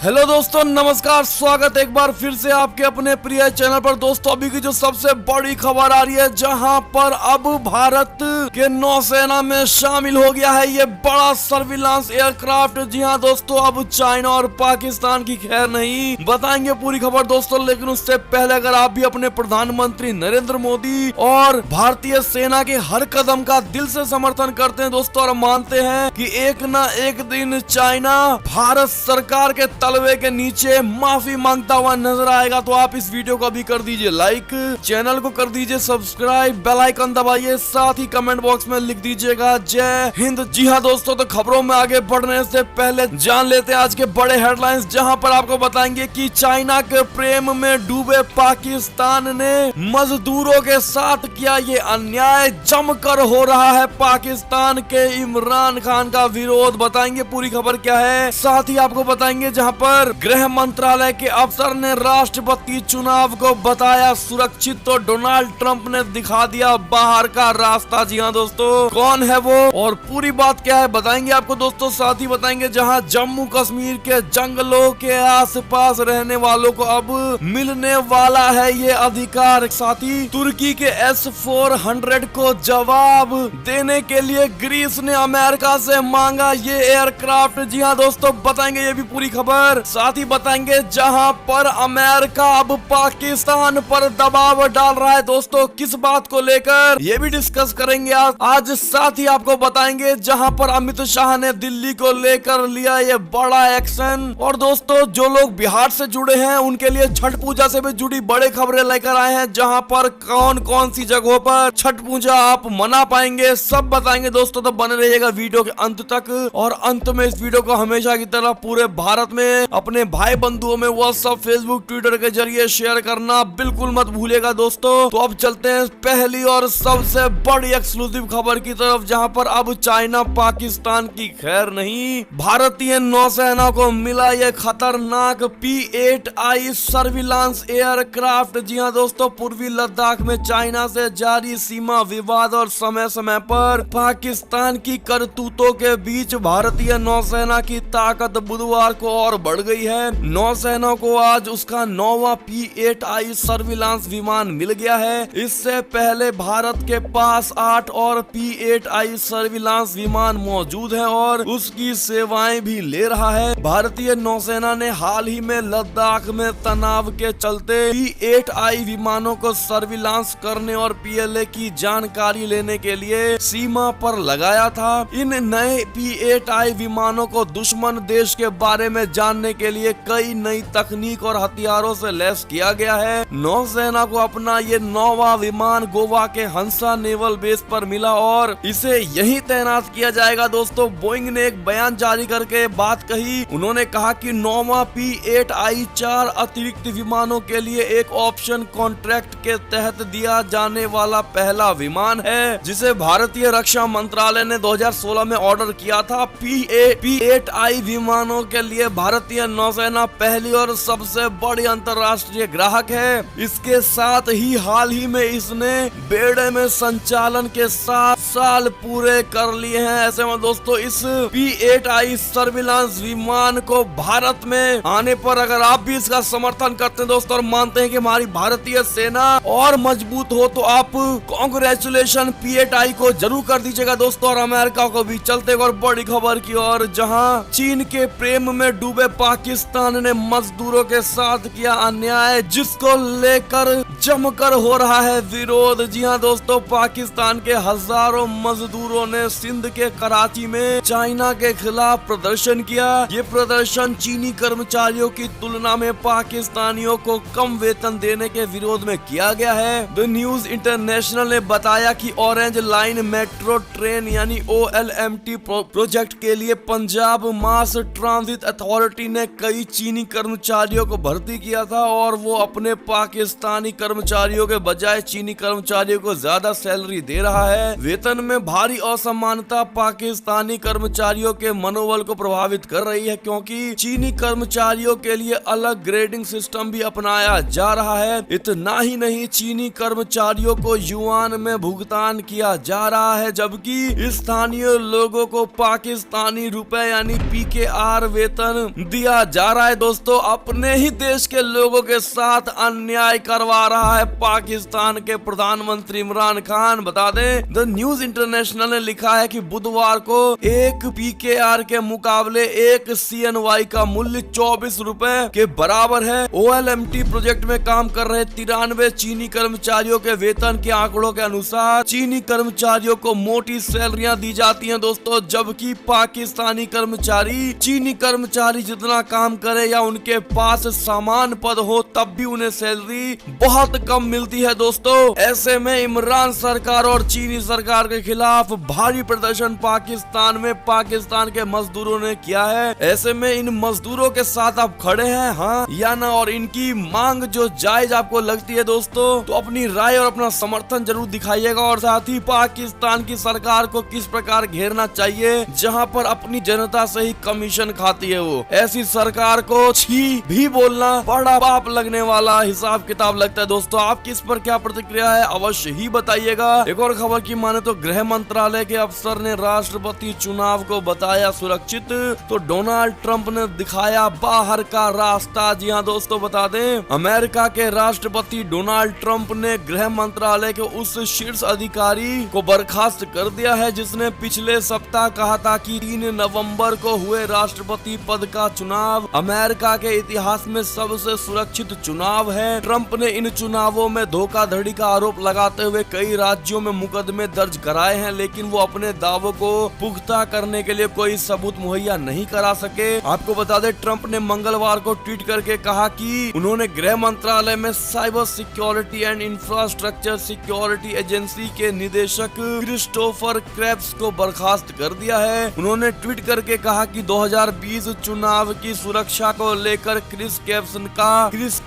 Hello दोस्तों, नमस्कार। स्वागत एक बार फिर से आपके अपने प्रिय चैनल पर। दोस्तों, अभी की जो सबसे बड़ी खबर आ रही है, जहां पर अब भारत के नौसेना में शामिल हो गया है ये बड़ा सर्विलांस एयरक्राफ्ट। जी हां दोस्तों, अब चाइना और पाकिस्तान की खैर नहीं, बताएंगे पूरी खबर दोस्तों। लेकिन उससे पहले अगर आप भी अपने प्रधानमंत्री नरेंद्र मोदी और भारतीय सेना के हर कदम का दिल से समर्थन करते हैं दोस्तों, और मानते हैं कि एक न एक दिन चाइना भारत सरकार के तलवे के नीचे माफी मांगता हुआ नजर आएगा, तो आप इस वीडियो को अभी कर दीजिए लाइक, चैनल को कर दीजिए सब्सक्राइब, बेल आइकन दबाइए, साथ ही कमेंट बॉक्स में लिख दीजिएगा जय हिंद। जी हां दोस्तों, तो खबरों में आगे बढ़ने से पहले जान लेते हैं आज के बड़े हेडलाइंस, जहां पर आपको बताएंगे कि चाइना के प्रेम में डूबे पाकिस्तान ने मजदूरों के साथ किया ये अन्याय, जमकर हो रहा है पाकिस्तान के इमरान खान का विरोध। बताएंगे पूरी खबर क्या है। साथ ही आपको बताएंगे जहां पर गृह मंत्रालय के अफसर ने राष्ट्रपति चुनाव को बताया सुरक्षित, तो डोनाल्ड ट्रंप ने दिखा दिया बाहर का रास्ता। जी हां दोस्तों, कौन है वो और पूरी बात क्या है बताएंगे आपको दोस्तों। साथ ही बताएंगे जहां जम्मू कश्मीर के जंगलों के आसपास रहने वालों को अब मिलने वाला है ये अधिकार। साथ ही तुर्की के S-400 को जवाब देने के लिए ग्रीस ने अमेरिका से मांगा ये एयरक्राफ्ट। जी हां दोस्तों, बताएंगे ये भी पूरी खबर। साथ ही बताएंगे जहां पर अमेरिका अब पाकिस्तान पर दबाव डाल रहा है दोस्तों, किस बात को लेकर ये भी डिस्कस करेंगे आज। साथ ही आपको बताएंगे जहां पर अमित शाह ने दिल्ली को लेकर लिया ये बड़ा एक्शन। और दोस्तों, जो लोग बिहार से जुड़े हैं उनके लिए छठ पूजा से भी जुड़ी बड़े खबरें लेकर आए हैं, जहां पर कौन कौन सी जगहों पर छठ पूजा आप मना पाएंगे, सब बताएंगे दोस्तों। तो बने रहिएगा वीडियो के अंत तक, और अंत में इस वीडियो को हमेशा की तरह पूरे भारत में अपने भाई बंधुओं में व्हाट्सएप, फेसबुक, ट्विटर के जरिए शेयर करना बिल्कुल मत भूलिएगा दोस्तों। तो अब चलते हैं पहली और सबसे बड़ी एक्सक्लूसिव खबर की तरफ, जहां पर अब चाइना पाकिस्तान की खैर नहीं, भारतीय नौसेना को मिला ये खतरनाक P-8I सर्विलांस एयरक्राफ्ट। जी हां दोस्तों, पूर्वी लद्दाख में चाइना से जारी सीमा विवाद और समय समय पर पाकिस्तान की करतूतों के बीच भारतीय नौसेना की ताकत बुधवार को और बढ़ गई है। नौसेना को आज उसका 9वां P-8I सर्विलांस विमान मिल गया है। इससे पहले भारत के पास 8 और P-8I सर्विलांस विमान मौजूद है और उसकी सेवाएं भी ले रहा है। भारतीय नौसेना ने हाल ही में लद्दाख में तनाव के चलते P-8I विमानों को सर्विलांस करने और PLA की जानकारी लेने के लिए सीमा पर लगाया था। इन नए P-8I विमानों को दुश्मन देश के बारे में जानने के लिए कई नई तकनीक और हथियारों से लैस किया गया है। नौसेना को अपना ये 9वां विमान गोवा के हंसा नेवल बेस पर मिला और इसे यहीं तैनात किया जाएगा दोस्तों। बोइंग ने एक बयान जारी करके बात कही। उन्होंने कहा कि 9वां P-8I 4 अतिरिक्त विमानों के लिए एक ऑप्शन कॉन्ट्रैक्ट के तहत दिया जाने वाला पहला विमान है, जिसे भारतीय रक्षा मंत्रालय ने 2016 में ऑर्डर किया था। P-8I विमानों के लिए भारतीय नौसेना पहली और सबसे बड़ी अंतर्राष्ट्रीय ग्राहक है। इसके साथ ही हाल ही में इसने बेड़े में संचालन के 7 साल पूरे कर लिए हैं। ऐसे में दोस्तों, इस P-8I सर्विलांस विमान को भारत में आने पर अगर आप भी इसका समर्थन करते हैं दोस्तों, और मानते हैं कि हमारी भारतीय सेना और मजबूत हो, तो आप कांग्रेचुलेशन P-8I को जरूर कर दीजिएगा दोस्तों। और अमेरिका को भी चलते और बड़ी खबर की ओर, जहां चीन के प्रेम में डूबे पाकिस्तान ने मजदूरों के साथ किया अन्याय, जिसको लेकर जमकर हो रहा है विरोध। जी हां दोस्तों, पाकिस्तान के हजारों मजदूरों ने सिंध के कराची में चाइना के खिलाफ प्रदर्शन किया। ये प्रदर्शन चीनी कर्मचारियों की तुलना में पाकिस्तानियों को कम वेतन देने के विरोध में किया गया है। द न्यूज इंटरनेशनल ने बताया कि ऑरेंज लाइन मेट्रो ट्रेन यानी OLMT प्रोजेक्ट के लिए पंजाब मास ट्रांजिट अथॉरिटी ने कई चीनी कर्मचारियों को भर्ती किया था, और वो अपने पाकिस्तानी कर्मचारियों कर्मचारियों के बजाय चीनी कर्मचारियों को ज्यादा सैलरी दे रहा है। वेतन में भारी असमानता पाकिस्तानी कर्मचारियों के मनोबल को प्रभावित कर रही है, क्योंकि चीनी कर्मचारियों के लिए अलग ग्रेडिंग सिस्टम भी अपनाया जा रहा है। इतना ही नहीं, चीनी कर्मचारियों को युआन में भुगतान किया जा रहा है, जबकि स्थानीय लोगों को पाकिस्तानी रुपए यानी PKR वेतन दिया जा रहा है। दोस्तों, अपने ही देश के लोगों के साथ अन्याय करवा रहा है पाकिस्तान के प्रधानमंत्री इमरान खान। बता दें, द न्यूज इंटरनेशनल ने लिखा है कि बुधवार को एक PKR के मुकाबले एक CNY का मूल्य 24 रुपए के बराबर है। OLMT प्रोजेक्ट में काम कर रहे 93 चीनी कर्मचारियों के वेतन के आंकड़ों के अनुसार चीनी कर्मचारियों को मोटी सैलरियां दी जाती हैं दोस्तों, जबकि पाकिस्तानी कर्मचारी चीनी कर्मचारी जितना काम करे या उनके पास समान पद हो तब भी उन्हें सैलरी बहुत कम मिलती है दोस्तों। ऐसे में इमरान सरकार और चीनी सरकार के खिलाफ भारी प्रदर्शन पाकिस्तान के मजदूरों ने किया है। ऐसे में इन मजदूरों के साथ आप खड़े हैं, हाँ या ना, और इनकी मांग जो जायज आपको लगती है दोस्तों, तो अपनी राय और अपना समर्थन जरूर दिखाइएगा। और साथ ही पाकिस्तान की सरकार को किस प्रकार घेरना चाहिए जहां पर अपनी जनता से ही कमीशन खाती है, वो ऐसी सरकार को छी भी बोलना बड़ा पाप लगने वाला हिसाब किताब लगता है दोस्तों। आपकी इस पर क्या प्रतिक्रिया है अवश्य ही बताइएगा। एक और खबर की माने तो गृह मंत्रालय के अफसर ने राष्ट्रपति चुनाव को बताया सुरक्षित, तो डोनाल्ड ट्रंप ने दिखाया बाहर का रास्ता। जी हाँ दोस्तों, बता दें, अमेरिका के राष्ट्रपति डोनाल्ड ट्रंप ने गृह मंत्रालय के उस शीर्ष अधिकारी को बर्खास्त कर दिया है जिसने पिछले सप्ताह कहा था कि 3 नवंबर को हुए राष्ट्रपति पद का चुनाव अमेरिका के इतिहास में सबसे सुरक्षित चुनाव है। ट्रंप ने इन चुनावों में धोखाधड़ी का आरोप लगाते हुए कई राज्यों में मुकदमे दर्ज कराए हैं, लेकिन वो अपने दावों को पुख्ता करने के लिए कोई सबूत मुहैया नहीं करा सके। आपको बता दें, ट्रंप ने मंगलवार को ट्वीट करके कहा कि उन्होंने गृह मंत्रालय में cyber security and infrastructure security agency के निदेशक क्रिस्टोफर क्रेप्स को बर्खास्त कर दिया है। उन्होंने ट्वीट करके कहा कि 2020 चुनाव की सुरक्षा को लेकर क्रिस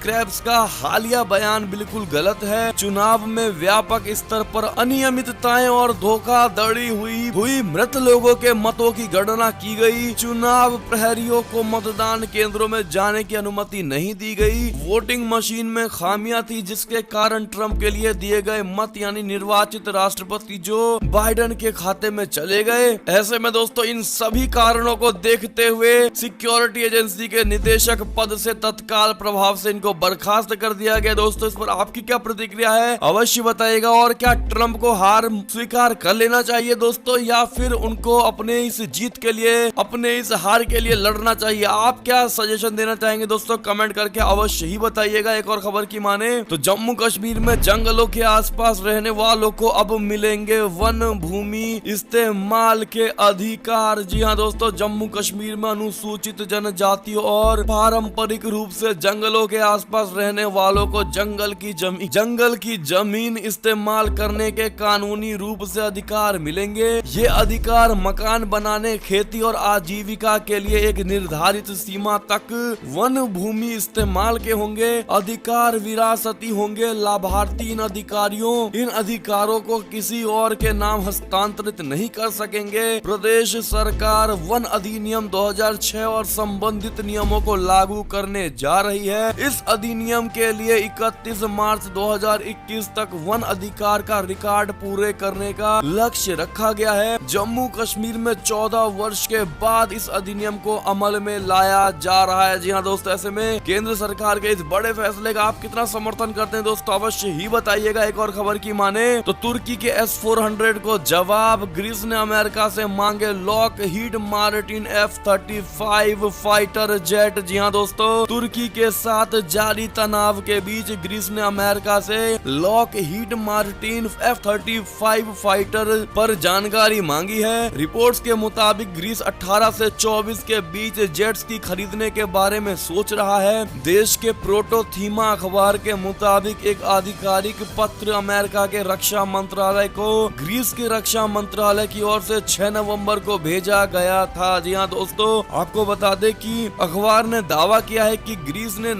क्रेप्स का हालिया बयान बिल्कुल गलत है। चुनाव में व्यापक स्तर पर अनियमितताएं और धोखाधड़ी हुई मृत लोगों के मतों की गणना की गई। चुनाव प्रहरियों को मतदान केंद्रों में जाने की अनुमति नहीं दी गई। वोटिंग मशीन में खामियां थी, जिसके कारण ट्रंप के लिए दिए गए मत यानी निर्वाचित राष्ट्रपति जो बाइडेन के खाते में चले गए। ऐसे में दोस्तों, इन सभी कारणों को देखते हुए सिक्योरिटी एजेंसी के निदेशक पद से तत्काल प्रभाव से इनको बर्खास्त कर दिया गया। दोस्तों, इस पर आपकी क्या प्रतिक्रिया है अवश्य बताइएगा। और क्या ट्रंप को हार स्वीकार कर लेना चाहिए दोस्तों, या फिर उनको अपने इस जीत के लिए, अपने इस हार के लिए लड़ना चाहिए? आप क्या सजेशन देना चाहेंगे दोस्तों, कमेंट करके अवश्य ही बताइएगा। एक और खबर की माने तो जम्मू कश्मीर में जंगलों के आसपास रहने वालों को अब मिलेंगे वन भूमि इस्तेमाल के अधिकार। जी हाँ दोस्तों, जम्मू कश्मीर में अनुसूचित जनजातियों और पारंपरिक रूप से जंगलों के आसपास रहने वालों को जंगल की जमीन इस्तेमाल करने के कानूनी रूप से अधिकार मिलेंगे। ये अधिकार मकान बनाने, खेती और आजीविका के लिए एक निर्धारित सीमा तक वन भूमि इस्तेमाल के होंगे। अधिकार विरासती होंगे। लाभार्थी इन अधिकारों को किसी और के नाम हस्तांतरित नहीं कर सकेंगे। प्रदेश सरकार वन अधिनियम 2006 और संबंधित नियमों को लागू करने जा रही है। इस अधिनियम के लिए 31 मार्च 2021 तक वन अधिकार का रिकॉर्ड पूरे करने का लक्ष्य रखा गया है। जम्मू कश्मीर में 14 वर्ष के बाद इस अधिनियम को अमल में लाया जा रहा है। जी हाँ दोस्तों, ऐसे में केंद्र सरकार के इस बड़े फैसले का आप कितना समर्थन करते हैं दोस्तों, अवश्य ही बताइएगा। एक और खबर की माने तो तुर्की के S-400 को जवाब, ग्रीस ने अमेरिका से मांगे Lockheed Martin F-35 fighter jet. जी हाँ दोस्तों, तुर्की के साथ जारी तनाव के बीच ग्रीस ने अमेरिका से लॉकहीड मार्टिन F-35 फाइटर पर जानकारी मांगी है। रिपोर्ट्स के मुताबिक ग्रीस 18 से 24 के बीच जेट्स की खरीदने के बारे में सोच रहा है। देश के प्रोटोथीमा अखबार के मुताबिक एक आधिकारिक पत्र अमेरिका के रक्षा मंत्रालय को ग्रीस के रक्षा मंत्रालय की ओर से 6 नवंबर को भेजा गया था। जी हाँ दोस्तों, आपको बता दें कि अखबार ने दावा किया है कि ग्रीस ने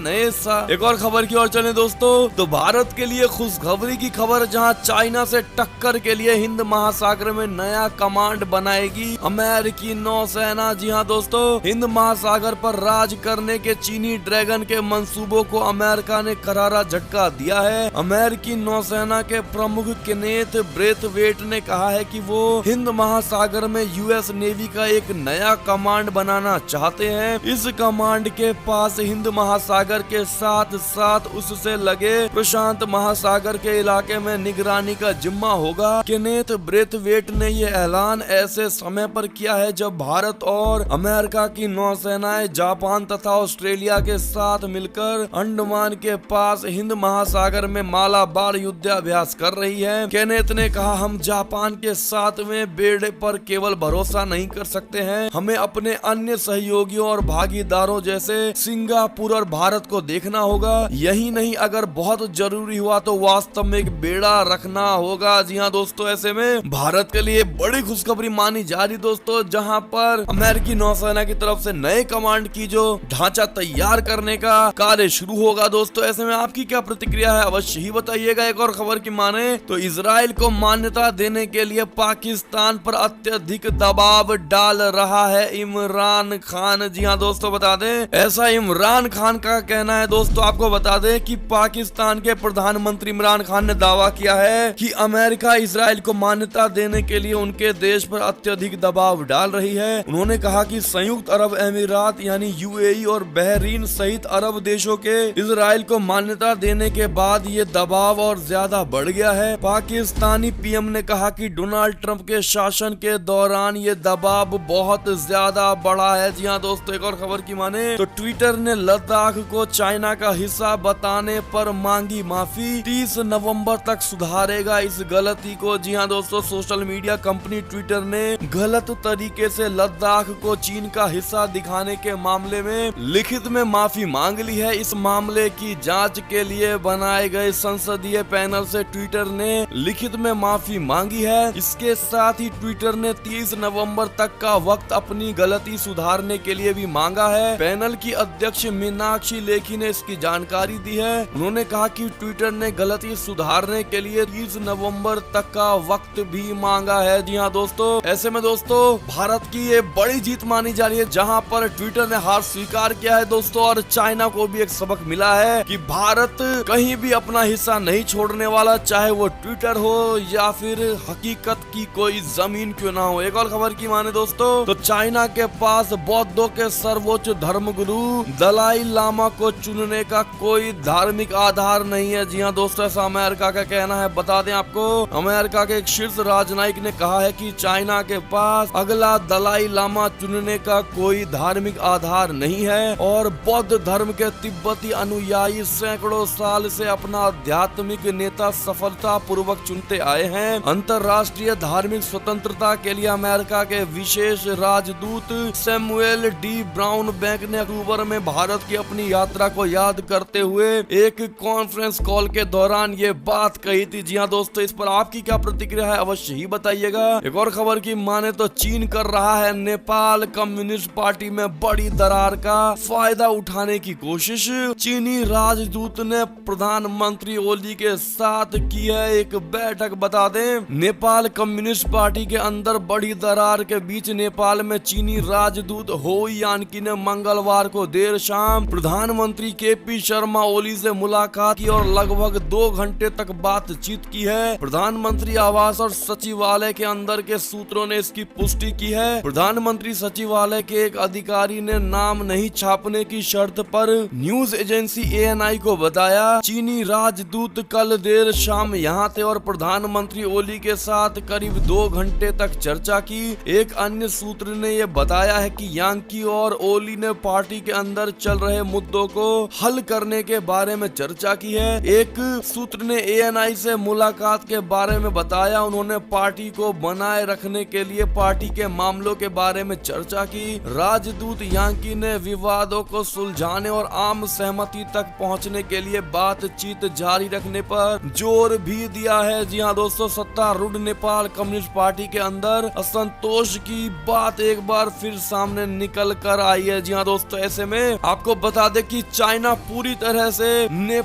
एक और खबर की ओर चले दोस्तों, तो भारत के लिए खुशखबरी की खबर, जहां चाइना से टक्कर के लिए हिंद महासागर में नया कमांड बनाएगी अमेरिकी नौसेना। जी हां दोस्तों, हिंद महासागर पर राज करने के चीनी ड्रैगन के मंसूबों को अमेरिका ने करारा झटका दिया है। अमेरिकी नौसेना के प्रमुख केनेथ ब्रेथवेट ने कहा है कि वो हिंद महासागर में यूएस नेवी का एक नया कमांड बनाना चाहते हैं। इस कमांड के पास हिंद महासागर के साथ साथ उससे लगे प्रशांत महासागर के इलाके में निगरानी का जिम्मा होगा। केनेथ ब्रेथवेट ने ये ऐलान ऐसे समय पर किया है जब भारत और अमेरिका की नौसेनाएं जापान तथा ऑस्ट्रेलिया के साथ मिलकर अंडमान के पास हिंद महासागर में मालाबार युद्धाभ्यास कर रही है। केनेथ ने कहा, हम जापान के साथ में बेड़े पर केवल भरोसा नहीं कर सकते हैं, हमें अपने अन्य सहयोगियों और भागीदारों जैसे सिंगापुर और भारत को देखना होगा। यही नहीं, अगर बहुत जरूरी हुआ तो वास्तव में एक बेड़ा रखना होगा। जी हाँ दोस्तों, ऐसे में भारत के लिए बड़ी खुशखबरी मानी जा रही दोस्तों, जहां पर अमेरिकी नौसेना की तरफ से नए कमांड की जो ढांचा तैयार करने का कार्य शुरू होगा। दोस्तों ऐसे में आपकी क्या प्रतिक्रिया है, अवश्य ही बताइएगा। एक और खबर की माने तो इजराइल को मान्यता देने के लिए पाकिस्तान पर अत्यधिक दबाव डाल रहा है इमरान खान। जी हाँ दोस्तों, बता दें, ऐसा इमरान खान का कहना है। दोस्तों आपको बता दें कि पाकिस्तान के प्रधानमंत्री इमरान खान ने दावा किया है कि अमेरिका इजराइल को मान्यता देने के लिए उनके देश पर अत्यधिक दबाव डाल रही है। उन्होंने कहा कि संयुक्त अरब अमीरात यानी यूएई और बहरीन सहित अरब देशों के इजराइल को मान्यता देने के बाद ये दबाव और ज्यादा बढ़ गया है। पाकिस्तानी पीएम ने कहा कि डोनाल्ड ट्रंप के शासन के दौरान ये दबाव बहुत ज्यादा बढ़ा है। जी हाँ दोस्तों, एक और खबर की माने तो ट्विटर ने लद्दाख को चाइना का हिस्सा बताने पर मांगी माफी, 30 नवंबर तक सुधारेगा इस गलती को। जी हाँ दोस्तों, सोशल मीडिया कंपनी ट्विटर ने गलत तरीके से लद्दाख को चीन का हिस्सा दिखाने के मामले में लिखित में माफी मांग ली है। इस मामले की जांच के लिए बनाए गए संसदीय पैनल से ट्विटर ने लिखित में माफी मांगी है। इसके साथ ही ट्विटर ने 30 नवंबर तक का वक्त अपनी गलती सुधारने के लिए भी मांगा है। पैनल की अध्यक्ष मीनाक्षी लेखी ने इसकी जानकारी दी है। उन्होंने कहा कि ट्विटर ने गलती सुधारने के लिए 30 नवंबर तक का वक्त भी मांगा है। जी हाँ दोस्तों, ऐसे में दोस्तों भारत की ये बड़ी जीत मानी जा रही है, जहां पर ट्विटर ने हार स्वीकार किया है दोस्तों, और चाइना को भी एक सबक मिला है कि भारत कहीं भी अपना हिस्सा नहीं छोड़ने वाला, चाहे वो ट्विटर हो या फिर हकीकत की कोई जमीन क्यों ना हो। एक और खबर की माने दोस्तों तो चाइना के पास बौद्धों के सर्वोच्च धर्मगुरु दलाई लामा को चुनने का कोई धार्मिक आधार नहीं है। जी हाँ दोस्तों, ऐसा अमेरिका का कहना है। बता दें आपको, अमेरिका के एक शीर्ष राजनयिक ने कहा है कि चाइना के पास अगला दलाई लामा चुनने का कोई धार्मिक आधार नहीं है और बौद्ध धर्म के तिब्बती अनुयायी सैकड़ों साल से अपना आध्यात्मिक नेता सफलता पूर्वक चुनते आए हैं। अंतर्राष्ट्रीय धार्मिक स्वतंत्रता के लिए अमेरिका के विशेष राजदूत सैमुअल डी ब्राउन बैंक ने अक्टूबर में भारत की अपनी यात्रा को याद करते हुए एक कॉन्फ्रेंस कॉल के दौरान ये बात कही थी। जी हाँ दोस्तों, इस पर आपकी क्या प्रतिक्रिया है, अवश्य ही बताइएगा। एक और खबर की माने तो चीन कर रहा है नेपाल कम्युनिस्ट पार्टी में बड़ी दरार का फायदा उठाने की कोशिश। चीनी राजदूत ने प्रधानमंत्री ओली के साथ की है एक बैठक। बता दें, नेपाल कम्युनिस्ट पार्टी के अंदर बड़ी दरार के बीच नेपाल में चीनी राजदूत होई यानकी ने मंगलवार को देर शाम प्रधानमंत्री केपी शर्मा ओली से मुलाकात की और लगभग 2 घंटे तक बातचीत की है। प्रधानमंत्री आवास और सचिवालय के अंदर के सूत्रों ने इसकी पुष्टि की है। प्रधानमंत्री सचिवालय के एक अधिकारी ने नाम नहीं छापने की शर्त पर न्यूज एजेंसी ANI को बताया, चीनी राजदूत कल देर शाम यहाँ थे और प्रधानमंत्री ओली के साथ करीब 2 घंटे तक चर्चा की। एक अन्य सूत्र ने यह बताया है कि यांकी और ओली ने पार्टी के अंदर चल रहे मुद्दों को हल करने के बारे में चर्चा की है। एक सूत्र ने ANI से मुलाकात के बारे में बताया, उन्होंने पार्टी को बनाए रखने के लिए पार्टी के मामलों के बारे में चर्चा की। राजदूत यांकी ने विवादों को सुलझाने और आम सहमति तक पहुंचने के लिए बातचीत जारी रखने पर जोर भी दिया है। जी हाँ दोस्तों, सत्तारूढ़ नेपाल कम्युनिस्ट पार्टी के अंदर असंतोष की बात एक बार फिर सामने निकल कर आई है। जी हाँ दोस्तों, ऐसे में आपको बता दें कि चाइना पूरी तरह से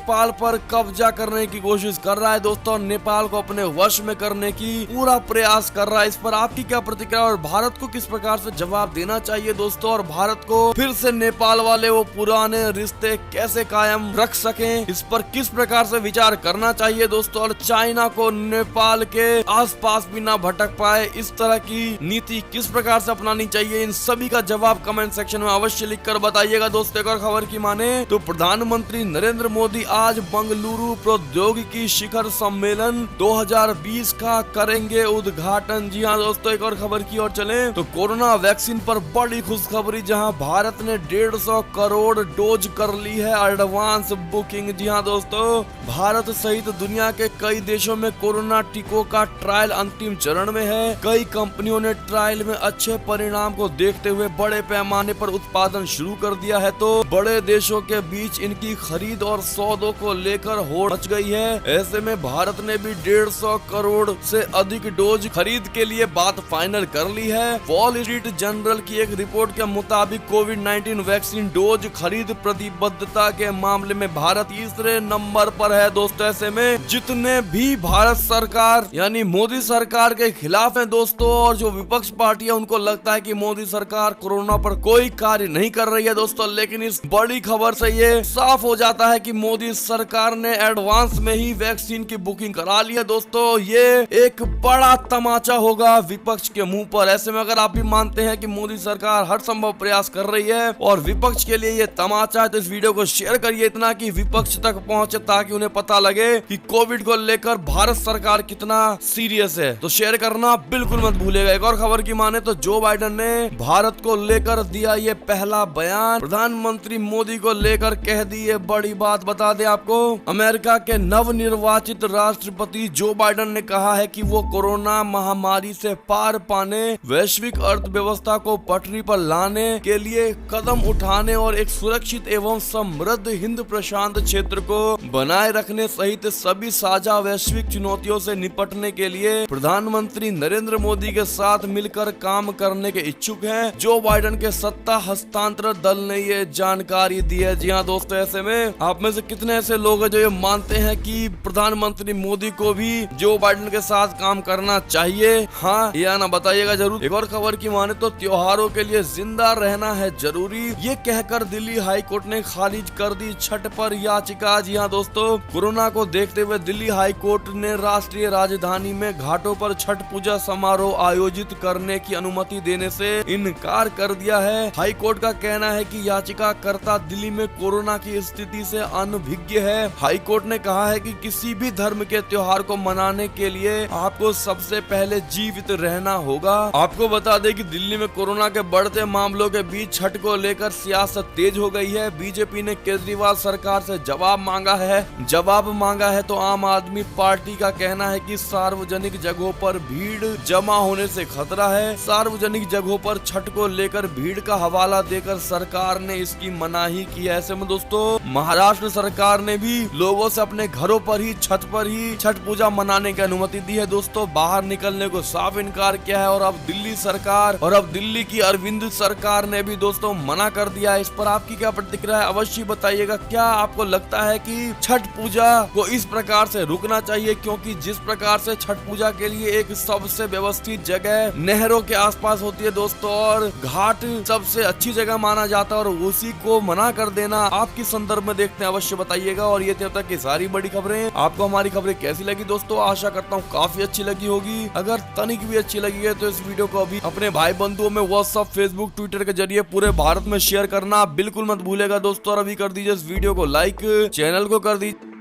नेपाल पर कब्जा करने की कोशिश कर रहा है दोस्तों, नेपाल को अपने वश में करने की पूरा प्रयास कर रहा है। इस पर आपकी क्या प्रतिक्रिया और भारत को किस प्रकार से जवाब देना चाहिए दोस्तों, और भारत को फिर से नेपाल वाले वो पुराने रिश्ते कैसे कायम रख सकें, इस पर किस प्रकार से विचार करना चाहिए दोस्तों, और चाइना को नेपाल के आसपास भी ना भटक पाए इस तरह की नीति किस प्रकार से अपनानी चाहिए, इन सभी का जवाब कमेंट सेक्शन में अवश्य लिखकर बताइएगा दोस्तों। एक और खबर की माने तो प्रधानमंत्री नरेंद्र मोदी आज बंगलुरु प्रौद्योगिकी शिखर सम्मेलन 2020 का करेंगे उद्घाटन। जी हाँ दोस्तों, एक और खबर की ओर चले तो कोरोना वैक्सीन पर बड़ी खुशखबरी, जहां भारत ने 150 करोड़ डोज कर ली है एडवांस बुकिंग। जी हाँ दोस्तों, भारत सहित दुनिया के कई देशों में कोरोना टीकों का ट्रायल अंतिम चरण में है। कई कंपनियों ने ट्रायल में अच्छे परिणाम को देखते हुए बड़े पैमाने पर उत्पादन शुरू कर दिया है, तो बड़े देशों के बीच इनकी खरीद और सौदों को लेकर होड़ मच गई है। ऐसे में भारत ने भी 150 करोड़ से अधिक डोज खरीद के लिए बात फाइनल कर ली है। वॉल स्ट्रीट जर्नल की एक रिपोर्ट के मुताबिक कोविड-19 वैक्सीन डोज खरीद प्रतिबद्धता के मामले में भारत तीसरे नंबर पर है दोस्तों। ऐसे में जितने भी भारत सरकार यानी मोदी सरकार के खिलाफ है दोस्तों, और जो विपक्ष पार्टी है उनको लगता है कि मोदी सरकार कोरोना पर कोई कार्य नहीं कर रही है दोस्तों, लेकिन इस बड़ी खबर से ये साफ हो जाता है कि मोदी सरकार ने एडवांस में ही वैक्सीन की बुकिंग करा ली है दोस्तों। ये एक बड़ा तमाचा होगा विपक्ष के मुंह पर। ऐसे में अगर आप भी मानते हैं कि मोदी सरकार हर संभव प्रयास कर रही है और विपक्ष के लिए ये तमाचा है, तो इस वीडियो को शेयर करिए इतना कि विपक्ष तक पहुंचे, ताकि उन्हें पता लगे कि कोविड को लेकर भारत सरकार कितना सीरियस है। तो शेयर करना बिल्कुल मत भूलिएगा। एक और खबर की माने तो जो बाइडेन ने भारत को लेकर दिया ये पहला बयान, प्रधानमंत्री मोदी को लेकर कह दी ये बड़ी बात। बता दें आपको, अमेरिका के नवनिर्वाचित राष्ट्रपति जो बाइडेन ने कहा है कि वो कोरोना महामारी से पार पाने, वैश्विक अर्थव्यवस्था को पटरी पर लाने के लिए कदम उठाने और एक सुरक्षित एवं समृद्ध हिंद प्रशांत क्षेत्र को बनाए रखने सहित सभी साझा वैश्विक चुनौतियों से निपटने के लिए प्रधानमंत्री नरेंद्र मोदी के साथ मिलकर काम करने के इच्छुक हैं। जो बाइडेन के सत्ता हस्तांतरण दल ने ये जानकारी दी है। जी हाँ दोस्तों, ऐसे में आप में से कितने ऐसे लोग हैं जो ये मानते हैं कि प्रधानमंत्री मोदी को भी जो बाइडेन के साथ काम करना चाहिए? हाँ या ना बताइएगा जरूर। एक और खबर की माने तो त्योहारों के लिए जिंदा रहना है जरूरी, ये कहकर दिल्ली हाई कोर्ट ने खारिज कर दी छठ पर याचिका। जी हाँ दोस्तों, कोरोना को देखते हुए दिल्ली हाई कोर्ट ने राष्ट्रीय राजधानी में घाटों पर छठ पूजा समारोह आयोजित करने की अनुमति देने से इनकार कर दिया है। हाई कोर्ट का कहना है कि याचिकाकर्ता दिल्ली में कोरोना की स्थिति से अनभिज्ञ है। हाई कोर्ट ने कहा है कि किसी भी धर्म के त्योहार को मनाने के लिए आपको सबसे पहले जीवित रहना होगा। आपको बता दें कि दिल्ली में कोरोना के बढ़ते मामलों के बीच छठ को लेकर सियासत तेज हो गई है। बीजेपी ने केजरीवाल सरकार से जवाब मांगा है तो आम आदमी पार्टी का कहना है कि सार्वजनिक जगहों पर भीड़ जमा होने से खतरा है। सार्वजनिक जगहों पर छठ को लेकर भीड़ का हवाला देकर सरकार ने इसकी मनाही की है। ऐसे में दोस्तों, महाराष्ट्र सरकार ने भी लोगों से अपने घरों पर ही छत पर ही छठ पूजा मनाने की अनुमति दी है दोस्तों। बाहर निकलने को साफ इनकार किया है, और अब दिल्ली सरकार और अब दिल्ली की अरविंद सरकार ने भी दोस्तों मना कर दिया है। इस पर आपकी क्या प्रतिक्रिया है अवश्य बताइएगा। क्या आपको लगता है कि छठ पूजा को इस प्रकार से रुकना चाहिए? क्योंकि जिस प्रकार से छठ पूजा के लिए एक सबसे व्यवस्थित जगह नहरों के आसपास होती है दोस्तों, और घाट सबसे अच्छी जगह माना जाता है, और उसी को मना कर देना आपके संदर्भ में देखते हैं अवश्य बताइएगा। और ये थे अब तक की सारी बड़ी खबरें। आपको हमारी खबरें कैसी लगी दोस्तों? आशा करता हूँ काफी अच्छी लगी होगी। अगर तनिक भी अच्छी लगी है तो इस वीडियो को अभी अपने भाई बंधुओं में व्हाट्सएप, फेसबुक, ट्विटर के जरिए पूरे भारत में शेयर करना बिल्कुल मत भूलेगा दोस्तों। और अभी कर दीजिए इस वीडियो को लाइक, चैनल को कर दीजिए